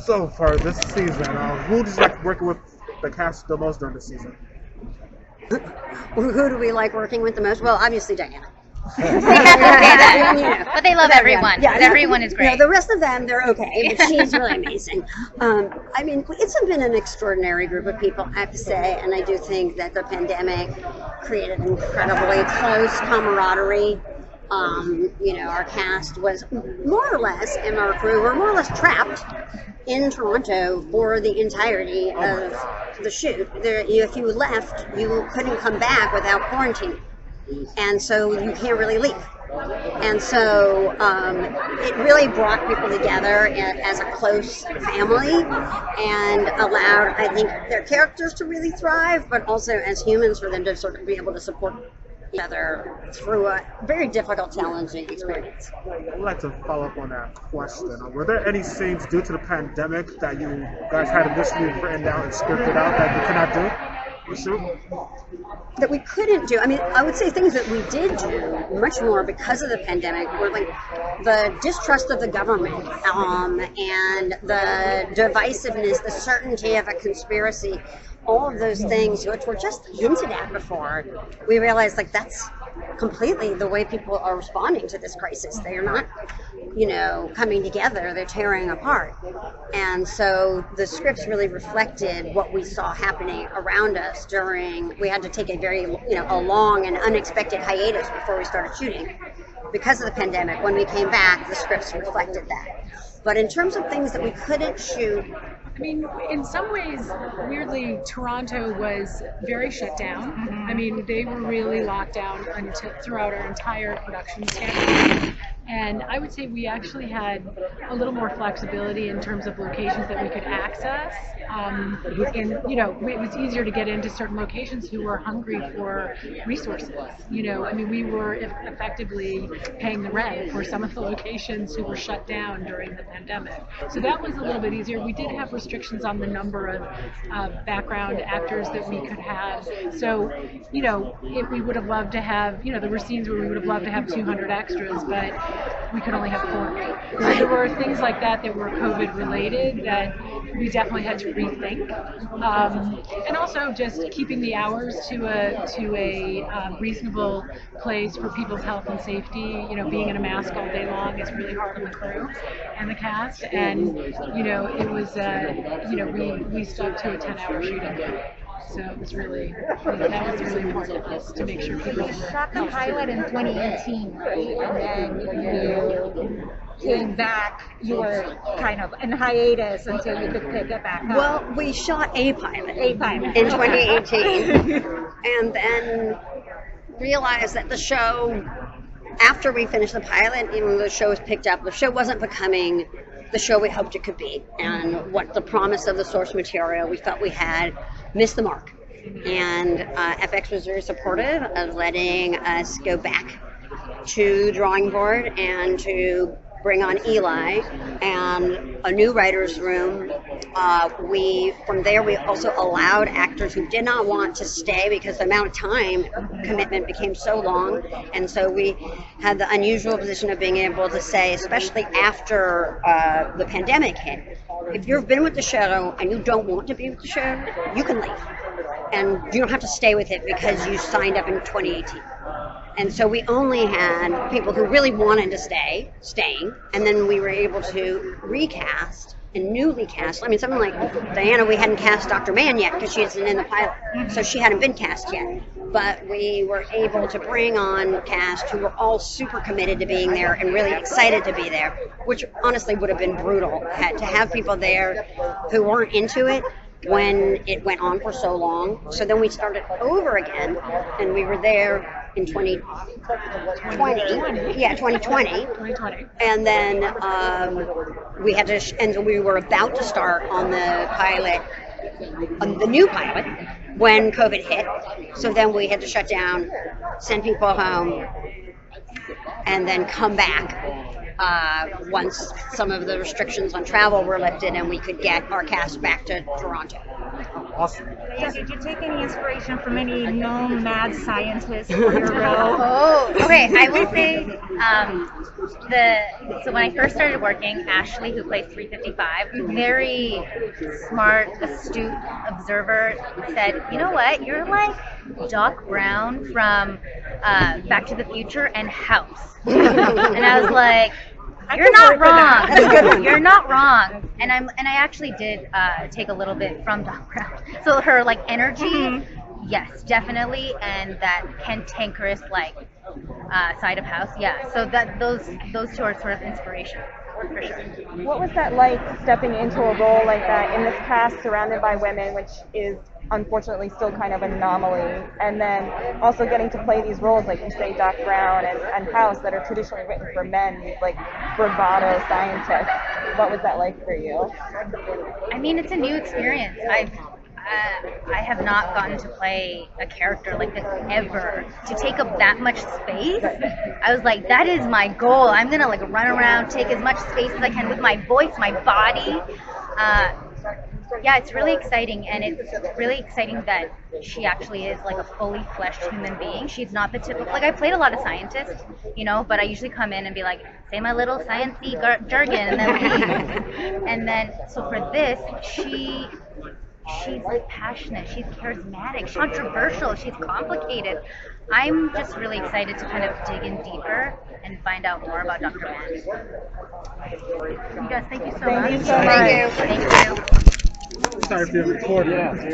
So for this season, who did you like working with the cast the most during the season? Who do we like working with the most? Well, obviously Diana. But they love everyone. Yeah, Everyone is great. The rest of them, they're okay, but she's really amazing. I mean, it's been an extraordinary group of people, I have to say, and I do think that the pandemic created incredibly close camaraderie. Our cast was more or less, and our crew were more or less trapped in Toronto for the entirety of the shoot. If you left, you couldn't come back without quarantine. And so you can't really leave. And so it really brought people together as a close family and allowed, I think, their characters to really thrive, but also as humans for them to sort of be able to support each other through a very difficult, challenging experience. I'd like to follow up on that question. Were there any scenes due to the pandemic that you guys had initially written down and scripted out that you could not do? That we couldn't do. I mean, I would say things that we did do much more because of the pandemic were like the distrust of the government and the divisiveness, the certainty of a conspiracy, all of those things which were just hinted at before. We realized like that's completely the way people are responding to this crisis. They are not, coming together, they're tearing apart. And so the scripts really reflected what we saw happening around us we had to take a very, a long and unexpected hiatus before we started shooting. Because of the pandemic, when we came back, the scripts reflected that. But in terms of things that we couldn't shoot, I mean, in some ways, weirdly, Toronto was very shut down. Mm-hmm. I mean, they were really locked down throughout our entire production schedule. And I would say we actually had a little more flexibility in terms of locations that we could access. It was easier to get into certain locations who were hungry for resources. We were effectively paying the rent for some of the locations who were shut down during the pandemic. So that was a little bit easier. We did have restrictions on the number of background actors that we could have. So, if we would have loved to have, there were scenes where we would have loved to have 200 extras, but we could only have 4. So there were things like that were COVID related that we definitely had to rethink. And also just keeping the hours to a reasonable place for people's health and safety. Being in a mask all day long is really hard on the crew and the cast. And, it was, we stuck to a 10-hour shooting day. So it was really, that was really important to us to make sure people. You shot the pilot in 2018, right? And then you came back. You were kind of in hiatus until you could pick it back up. Well, we shot a pilot in 2018, and then realized that the show, after we finished the pilot, the show was picked up. The show wasn't becoming the show we hoped it could be, and what the promise of the source material, we felt we had missed the mark. And FX was very supportive of letting us go back to the drawing board and to bring on Eli and a new writer's room. From there, we also allowed actors who did not want to stay because the amount of time commitment became so long. And so we had the unusual position of being able to say, especially after the pandemic hit, if you've been with the show and you don't want to be with the show, you can leave. And you don't have to stay with it because you signed up in 2018. And so we only had people who really wanted to staying, and then we were able to recast and newly cast. I mean, something like Diana, we hadn't cast Dr. Mann yet because she isn't in the pilot, so she hadn't been cast yet. But we were able to bring on cast who were all super committed to being there and really excited to be there, which honestly would have been brutal. To have people there who weren't into it when it went on for so long. So then we started over again, and we were there in 2020. Yeah, 2020. And then we had to, and we were about to start on the pilot, on the new pilot, when COVID hit. So then we had to shut down, send people home, and then come back once some of the restrictions on travel were lifted and we could get our cast back to Toronto. Awesome. Did you take any inspiration from any known mad scientists for your role? Oh, okay. I will say So when I first started working, Ashley, who plays 355, very smart, astute observer, said, "You know what? You're like Doc Brown from Back to the Future and House." And I was like, "You're not wrong. You're not wrong." And I actually did take a little bit from Doc Brown. So her like energy, yes, definitely, and that cantankerous like side of House, yeah. So that those two are sort of inspiration for sure. What was that like, stepping into a role like that in this cast surrounded by women, which is unfortunately still kind of an anomaly, and then also getting to play these roles like you say, Doc Brown and House, that are traditionally written for men, these like bravado scientists. What was that like for you? I mean, it's a new experience. I have not gotten to play a character like this ever. To take up that much space, I was like, that is my goal. I'm gonna like run around, take as much space as I can with my voice, my body. Yeah, it's really exciting, and it's really exciting that she actually is like a fully fleshed human being. She's not the typical, like I played a lot of scientists, you know, but I usually come in and be like, say my little sciencey jargon, and then leave. And then, so for this, she's like passionate, she's charismatic, she's controversial, she's complicated. I'm just really excited to kind of dig in deeper and find out more about Dr. Mann. You guys, thank you so much. Thank you so much. Thank you. Thank you. Sorry for your recording.